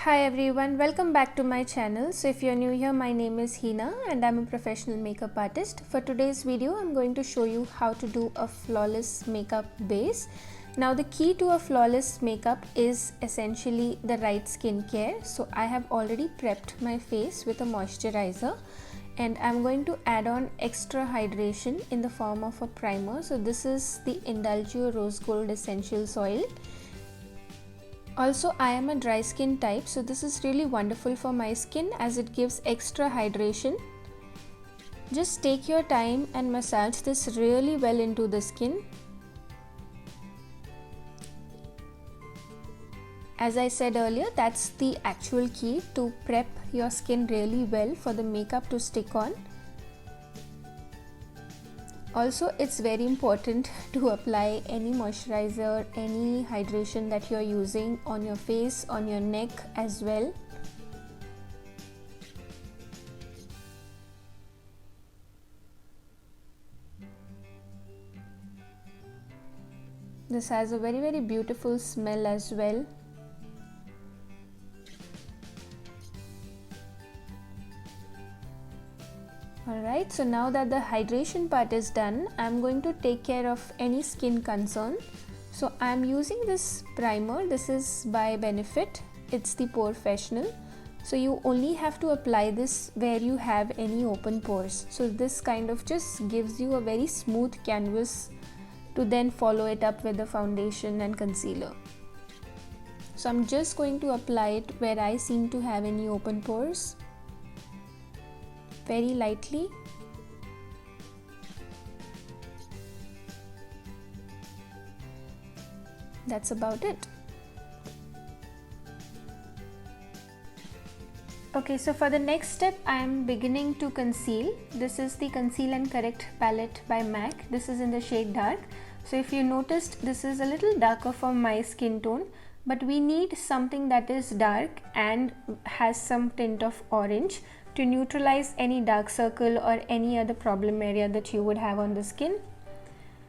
Hi everyone, welcome back to my channel. So if you're new here, my name is Hina and I'm a professional makeup artist. For today's video, I'm going to show you how to do a flawless makeup base. Now the key to a flawless makeup is essentially the right skincare. So I have already prepped my face with a moisturizer and I'm going to add on extra hydration in the form of a primer. So this is the Indulgio Rose Gold Essentials Oil. Also, I am a dry skin type, so this is really wonderful for my skin as it gives extra hydration. Just take your time and massage this really well into the skin. As I said earlier, that's the actual key to prep your skin really well for the makeup to stick on. Also, it's very important to apply any moisturizer, any hydration that you're using on your face, on your neck as well. This has a very beautiful smell as well. Alright, so now that the hydration part is done, I'm going to take care of any skin concern. So I'm using this primer. This is by Benefit. It's the POREfessional. So you only have to apply this where you have any open pores. So this kind of just gives you a very smooth canvas to then follow it up with the foundation and concealer. So I'm just going to apply it where I seem to have any open pores. Very lightly. That's about it. Okay, so for the next step, I am beginning to conceal. This is the Conceal and Correct palette by MAC. This is in the shade dark. So if you noticed, this is a little darker for my skin tone, but we need something that is dark and has some tint of orange to neutralize any dark circle or any other problem area that you would have on the skin.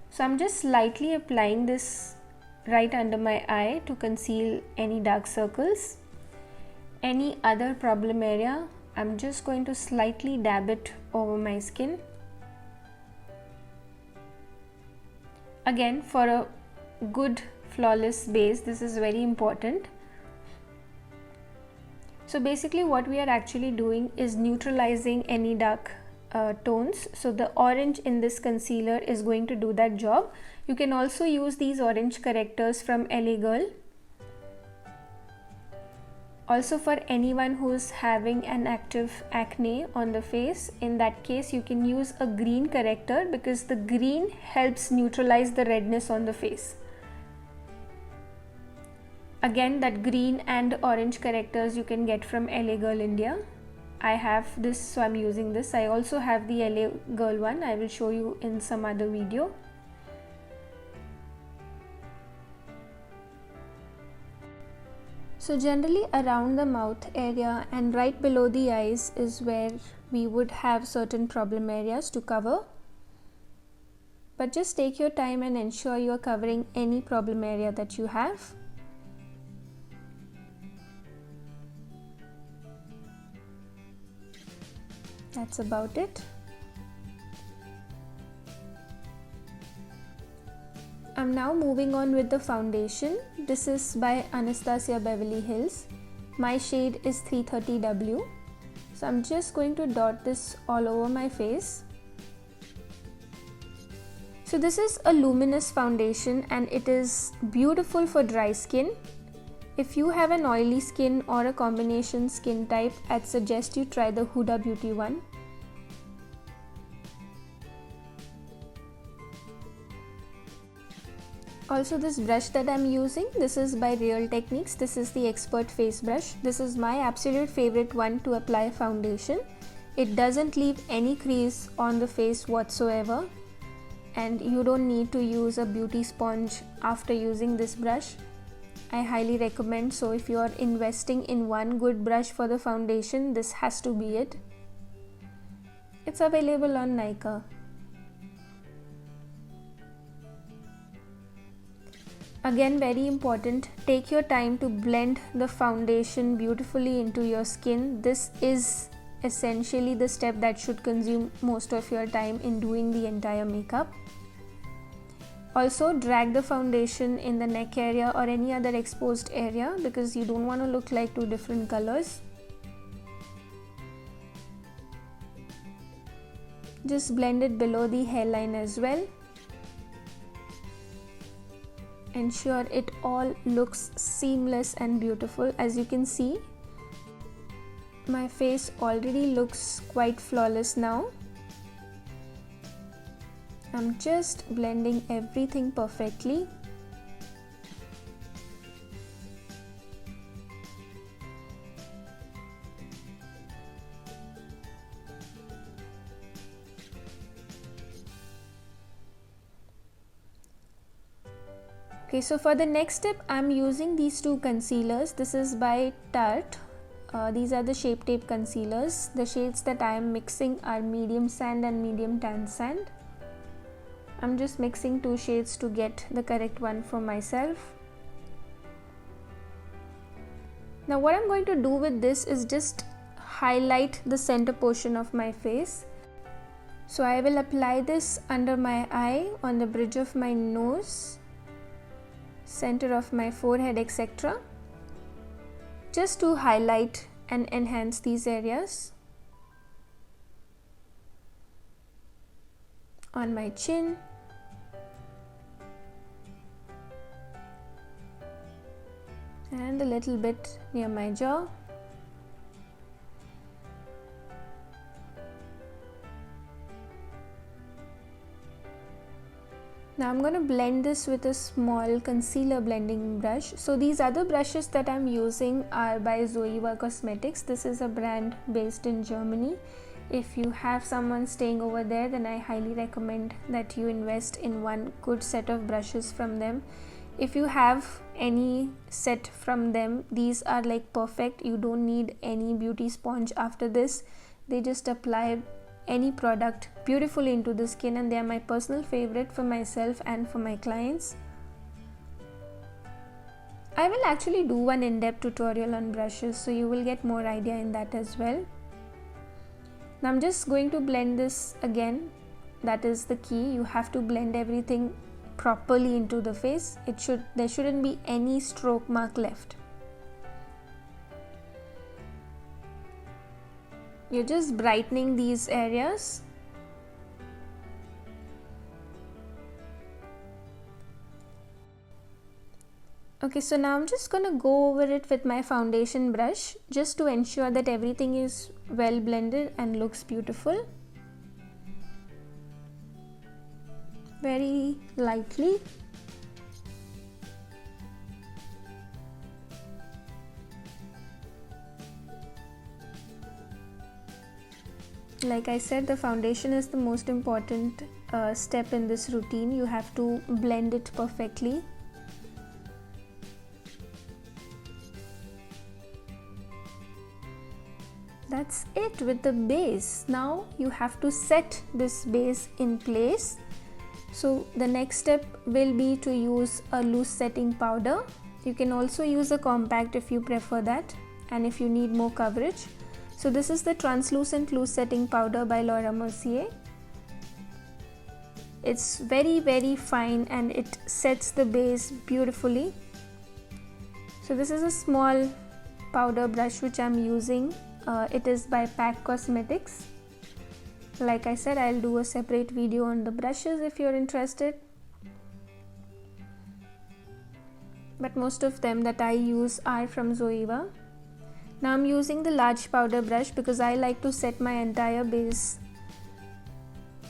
So I'm just lightly applying this right under my eye to conceal any dark circles. Any other problem area, I'm just going to slightly dab it over my skin. Again, for a good flawless base, this is very important. So basically what we are actually doing is neutralizing any dark tones. So the orange in this concealer is going to do that job. You can also use these orange correctors from LA Girl. Also, for anyone who is having an active acne on the face, in that case you can use a green corrector because the green helps neutralize the redness on the face. Again, that green and orange correctors you can get from LA Girl India. I have this, so I'm using this. I also have the LA Girl one. I will show you in some other video. So generally around the mouth area and right below the eyes is where we would have certain problem areas to cover. But just take your time and ensure you are covering any problem area that you have. That's about it. I'm now moving on with the foundation. This is by Anastasia Beverly Hills. My shade is 330W. So I'm just going to dot this all over my face. So this is a luminous foundation and it is beautiful for dry skin. If you have an oily skin or a combination skin type, I'd suggest you try the Huda Beauty one. Also, this brush that I'm using, this is by Real Techniques. This is the Expert Face Brush. This is my absolute favorite one to apply foundation. It doesn't leave any crease on the face whatsoever. And you don't need to use a beauty sponge after using this brush. I highly recommend. So if you are investing in one good brush for the foundation, this has to be it. It's available on Nykaa. Again, very important, take your time to blend the foundation beautifully into your skin. This is essentially the step that should consume most of your time in doing the entire makeup. Also, drag the foundation in the neck area or any other exposed area because you don't want to look like two different colors. Just blend it below the hairline as well. Ensure it all looks seamless and beautiful. As you can see, my face already looks quite flawless now. I'm just blending everything perfectly. Okay, so for the next step, I'm using these two concealers. This is by Tarte. These are the Shape Tape concealers. The shades that I am mixing are medium sand and medium tan sand. I'm just mixing two shades to get the correct one for myself. Now what I'm going to do with this is just highlight the center portion of my face. So I will apply this under my eye, on the bridge of my nose, center of my forehead, etc. Just to highlight and enhance these areas. On my chin, and a little bit near my jaw. Now I'm going to blend this with a small concealer blending brush. So these other brushes that I'm using are by Zoeva Cosmetics. This is a brand based in Germany. If you have someone staying over there, then I highly recommend that you invest in one good set of brushes from them. If you have any set from them, these are like perfect. You don't need any beauty sponge after this. They just apply any product beautifully into the skin, and they are my personal favorite for myself and for my clients. I will actually do one in-depth tutorial on brushes, so you will get more idea in that as well. Now I'm just going to blend this again. That is the key. You have to blend everything properly into the face. There shouldn't be any stroke mark left. You're just brightening these areas. Okay, so now I'm just gonna go over it with my foundation brush just to ensure that everything is well blended and looks beautiful. Very lightly. Like I said, the foundation is the most important step in this routine. You have to blend it perfectly. That's it with the base. Now you have to set this base in place. So the next step will be to use a loose setting powder. You can also use a compact if you prefer that, and if you need more coverage. So this is the translucent loose setting powder by Laura Mercier. It's very fine and it sets the base beautifully. So this is a small powder brush which I'm using. It is by PAC Cosmetics. Like I said, I'll do a separate video on the brushes if you're interested. But most of them that I use are from Zoeva. Now I'm using the large powder brush because I like to set my entire base.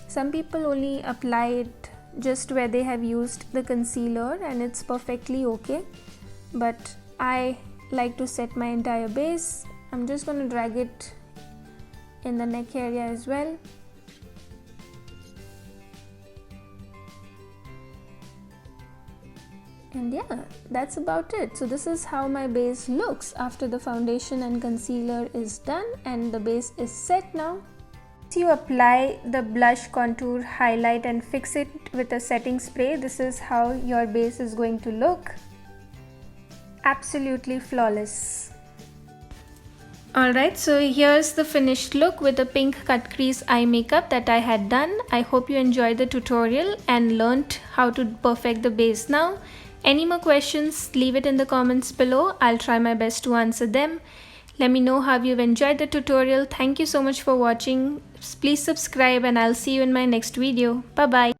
Some people only apply it just where they have used the concealer, and it's perfectly okay. But I like to set my entire base. I'm just going to drag it in the neck area as well. And yeah, that's about it. So this is how my base looks after the foundation and concealer is done and the base is set now. You apply the blush, contour, highlight and fix it with a setting spray. This is how your base is going to look. Absolutely flawless. Alright, so here's the finished look with the pink cut crease eye makeup that I had done. I hope you enjoyed the tutorial and learnt how to perfect the base now. Any more questions, leave it in the comments below. I'll try my best to answer them. Let me know how you've enjoyed the tutorial. Thank you so much for watching. Please subscribe and I'll see you in my next video. Bye bye.